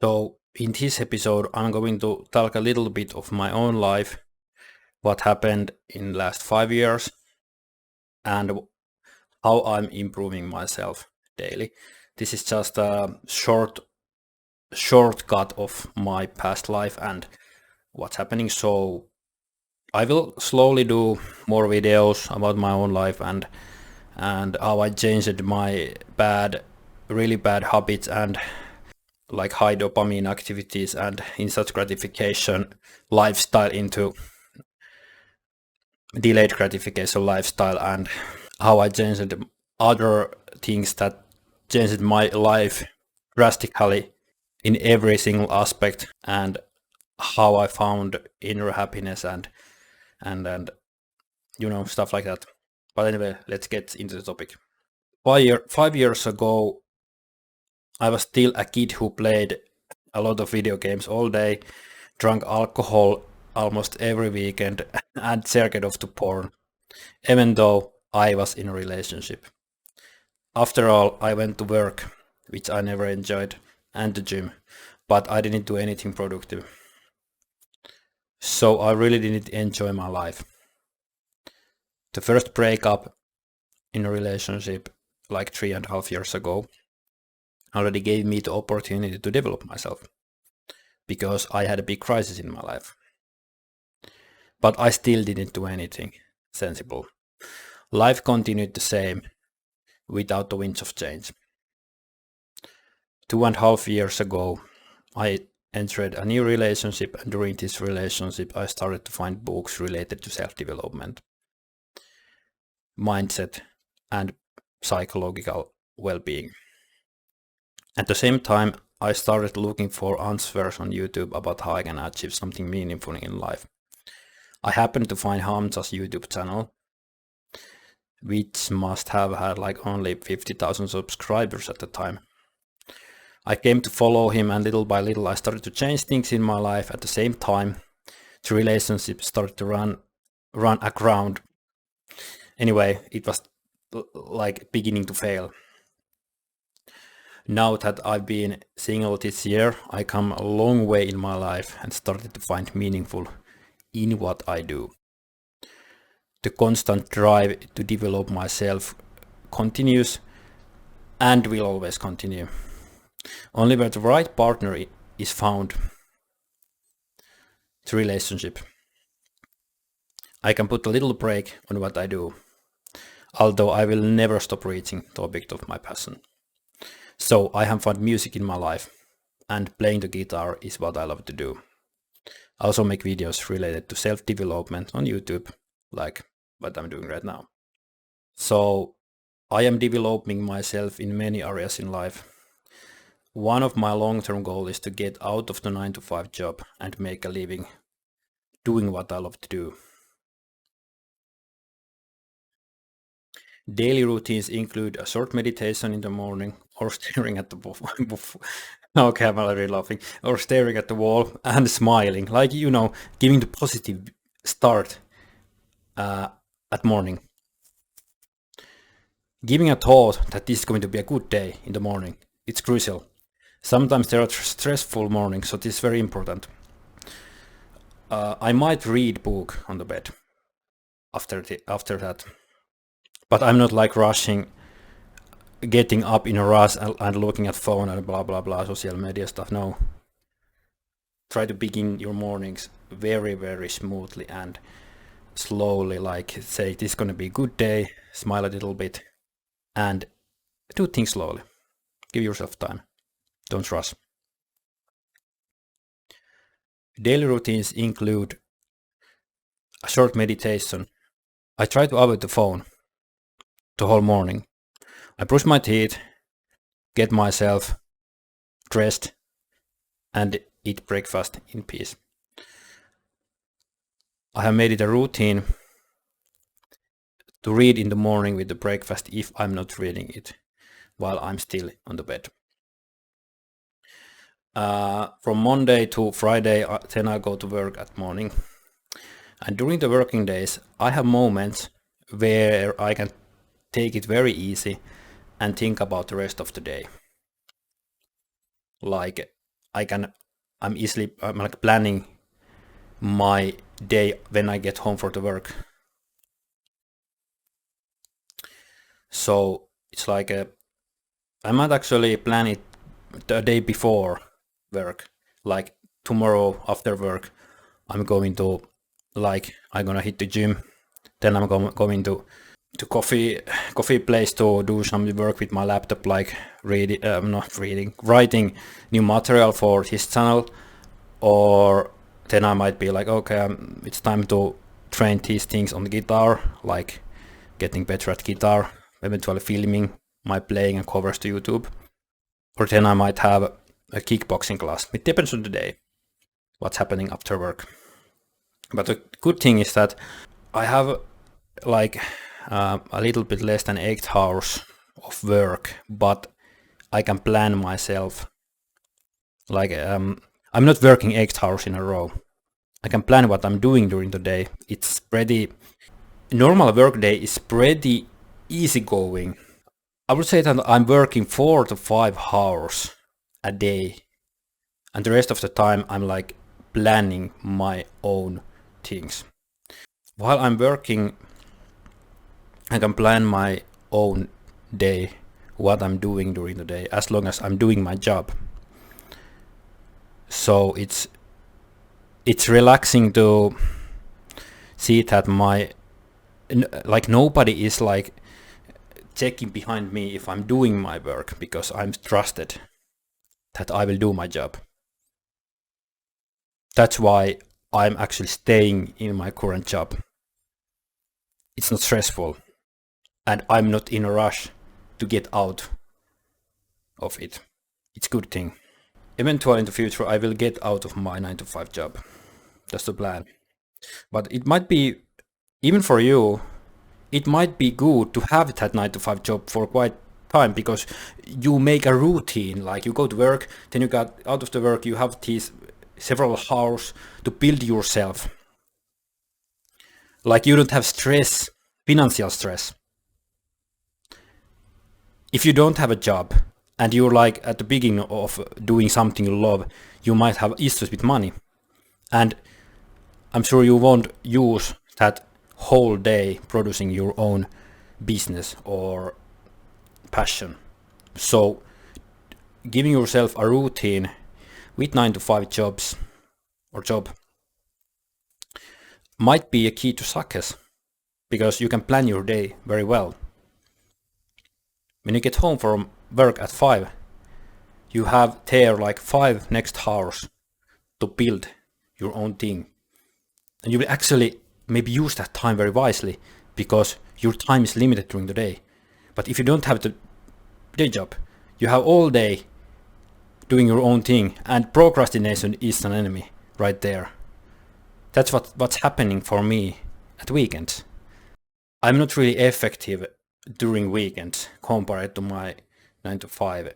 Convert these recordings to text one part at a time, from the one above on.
So in this episode, I'm going to talk a little bit of my own life, what happened in last 5 years, and how I'm improving myself daily. This is just a shortcut of my past life and what's happening. So I will slowly do more videos about my own life and how I changed my really bad habits and like high dopamine activities and instant gratification lifestyle into delayed gratification lifestyle, and how I changed other things that changed my life drastically in every single aspect, and how I found inner happiness and stuff like that. But anyway, let's get into the topic. 5 years ago, I was still a kid who played a lot of video games all day, drank alcohol almost every weekend, and jerked off to porn, even though I was in a relationship. After all, I went to work, which I never enjoyed, and the gym, but I didn't do anything productive. So I really didn't enjoy my life. The first breakup in a relationship, like 3.5 years ago, already gave me the opportunity to develop myself, because I had a big crisis in my life. But I still didn't do anything sensible. Life continued the same, without the winds of change. 2.5 years ago, I entered a new relationship, and during this relationship, I started to find books related to self-development, mindset, and psychological well-being. At the same time, I started looking for answers on YouTube about how I can achieve something meaningful in life. I happened to find Hamza's YouTube channel, which must have had like only 50,000 subscribers at the time. I came to follow him, and little by little I started to change things in my life. At the same time, the relationship started to run aground. Anyway, it was like beginning to fail. Now that I've been single this year, I come a long way in my life and started to find meaningful in what I do. The constant drive to develop myself continues and will always continue. Only where the right partner is found, the relationship, I can put a little break on what I do, although I will never stop reaching the object of my passion. So I have found music in my life, and playing the guitar is what I love to do. I also make videos related to self-development on YouTube, like what I'm doing right now. So I am developing myself in many areas in life. One of my long-term goals is to get out of the 9 to 5 job and make a living doing what I love to do. Daily routines include a short meditation in the morning, or staring at the okay, I'm already laughing, or staring at the wall and smiling, like, giving the positive start at morning. Giving a thought that this is going to be a good day in the morning, it's crucial. Sometimes there are stressful mornings, so this is very important. I might read book on the bed after that, but I'm not like rushing, getting up in a rush and looking at phone and blah blah blah social media stuff. No. Try to begin your mornings very very smoothly and slowly, like say this is gonna be a good day, smile a little bit, and do things slowly. Give yourself time. Don't rush. Daily routines include a short meditation. I try to avoid the phone the whole morning. I brush my teeth, get myself dressed, and eat breakfast in peace. I have made it a routine to read in the morning with the breakfast if I'm not reading it while I'm still on the bed. From Monday to Friday, then I go to work at morning. And during the working days, I have moments where I can take it very easy and think about the rest of the day. Like I'm like planning my day when I get home for the work. So it's like I might actually plan it the day before work, like tomorrow after work. I'm gonna hit the gym, then I'm going to coffee place to do some work with my laptop, like writing new material for his channel, or then I might be like, okay, it's time to train these things on the guitar, like getting better at guitar, eventually filming my playing and covers to YouTube, or then I might have a kickboxing class. It depends on the day, what's happening after work. But the good thing is that I have like a little bit less than 8 hours of work, but I can plan myself. Like I'm not working 8 hours in a row. I can plan what I'm doing during the day. It's pretty normal work day is pretty easygoing. I would say that I'm working 4 to 5 hours a day, and the rest of the time I'm like planning my own things. While I'm working, I can plan my own day, what I'm doing during the day, as long as I'm doing my job. So it's relaxing to see that nobody is like checking behind me if I'm doing my work, because I'm trusted that I will do my job. That's why I'm actually staying in my current job. It's not stressful, and I'm not in a rush to get out of it. It's a good thing. Eventually in the future I will get out of my 9-to-5 job. That's the plan. But it might be, even for you, it might be good to have that 9-to-5 job for quite time, because you make a routine, like you go to work, then you got out of the work, you have these several hours to build yourself. Like you don't have stress, financial stress. If you don't have a job and you're like at the beginning of doing something you love, you might have issues with money. And I'm sure you won't use that whole day producing your own business or passion. So giving yourself a routine with 9-to-5 jobs or job might be a key to success, because you can plan your day very well. When you get home from work at 5, you have there like 5 next hours to build your own thing. And you will actually maybe use that time very wisely, because your time is limited during the day. But if you don't have the day job, you have all day doing your own thing, and procrastination is an enemy right there. That's what's happening for me at weekends. I'm not really effective during weekends compared to my 9-to-5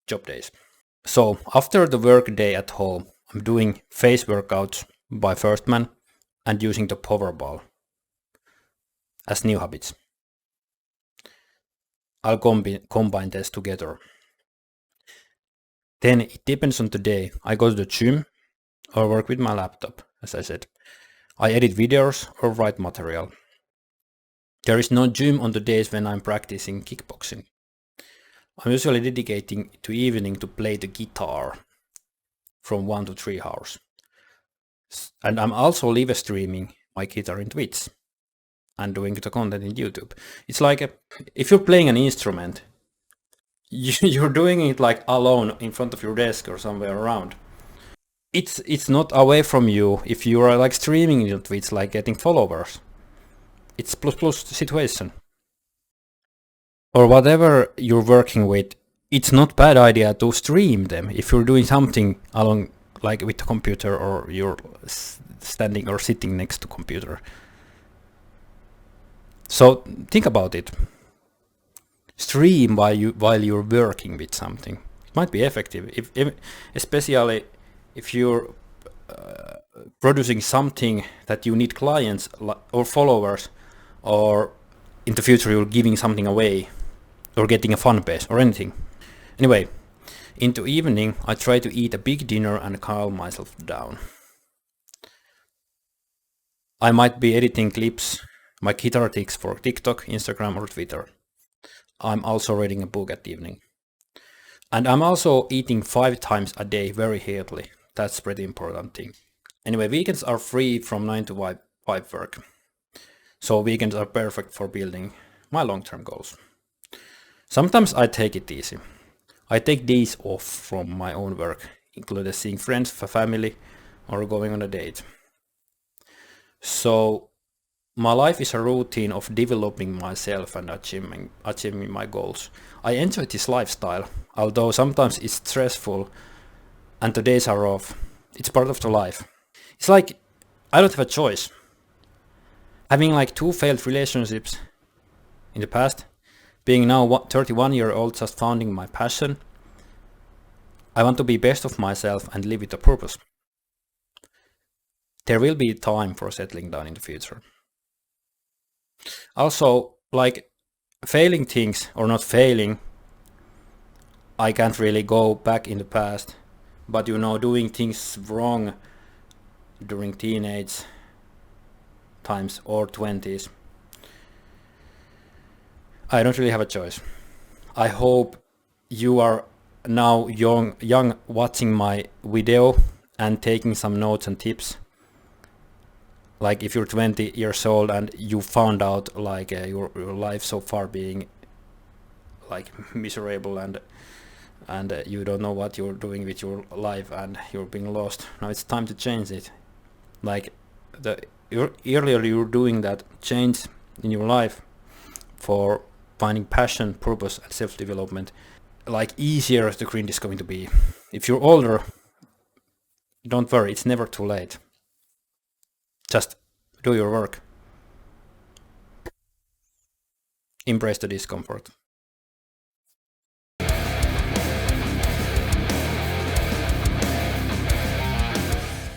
job days. So after the work day at home, I'm doing face workouts by Firstman and using the Powerball as new habits. I'll combine this together. Then it depends on the day. I go to the gym or work with my laptop, as I said. I edit videos or write material. There is no gym on the days when I'm practicing kickboxing. I'm usually dedicating to evening to play the guitar from 1 to 3 hours. And I'm also live streaming my guitar in Twitch and doing the content in YouTube. It's like if you're playing an instrument, you're doing it like alone in front of your desk or somewhere around. It's not away from you if you are like streaming in Twitch, like getting followers. It's plus situation. Or whatever you're working with, it's not bad idea to stream them if you're doing something along like with the computer, or you're standing or sitting next to computer. So think about it. Stream while you're working with something. It might be effective, especially if you're producing something that you need clients or followers, or in the future you're giving something away or getting a fan base or anything. Anyway, Into evening, I try to eat a big dinner and calm myself down. I might be editing clips, my guitar ticks for TikTok, Instagram or Twitter. I'm also reading a book at evening. And I'm also eating 5 times a day very healthily. That's pretty important thing. Anyway, weekends are free from 9 to 5 work. So weekends are perfect for building my long-term goals. Sometimes I take it easy. I take days off from my own work, including seeing friends, family, or going on a date. So my life is a routine of developing myself and achieving my goals. I enjoy this lifestyle, although sometimes it's stressful and the days are off. It's part of the life. It's like I don't have a choice. Having like 2 failed relationships in the past, being now 31-year-old just founding my passion, I want to be best of myself and live with a purpose. There will be time for settling down in the future. Also, like failing things or not failing, I can't really go back in the past, but doing things wrong during teenage times or 20s, I don't really have a choice. I hope you are now young watching my video and taking some notes and tips. Like if you're 20 years old and you found out like your life so far being like miserable and you don't know what you're doing with your life and you're being lost. Now it's time to change it. Like earlier you were doing that change in your life for finding passion, purpose and self-development, like easier the grind is going to be. If you're older, don't worry, it's never too late. Just do your work. Embrace the discomfort.